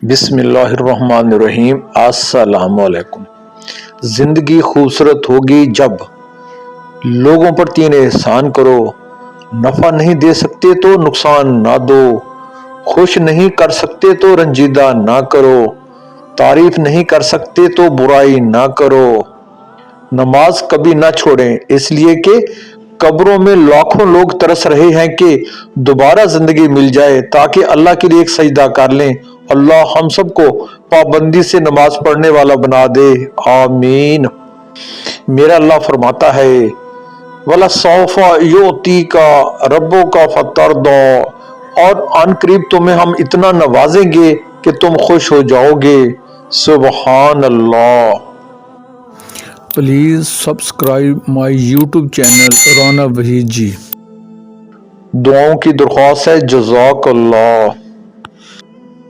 बिस्मिल्लाहिर्रहमानिर्रहीम। अस्सलामुअलैकुम। ज़िंदगी खूबसूरत होगी जब लोगों पर तीन एहसान करो। नफ़ा नहीं दे सकते तो नुकसान ना दो, खुश नहीं कर सकते तो रंजीदा ना करो, तारीफ नहीं कर सकते तो बुराई ना करो। नमाज कभी ना छोड़ें, इसलिए कि कब्रों में लाखों लोग तरस रहे हैं कि दोबारा जिंदगी मिल जाए ताकि अल्लाह के लिए एक सजदा कर लें। अल्लाह हम सबको पाबंदी से नमाज पढ़ने वाला बना दे, आमीन। मेरा अल्लाह फरमाता है, वला सौफा योती का रब्बों का फतर दो, और अन करीब तुम्हें हम इतना नवाजेंगे कि तुम खुश हो जाओगे। सुबहान अल्लाह। Please subscribe my YouTube channel Rana Waheed ji. दुआओं की दरख्वास्त है, जज़ाकल्लाह।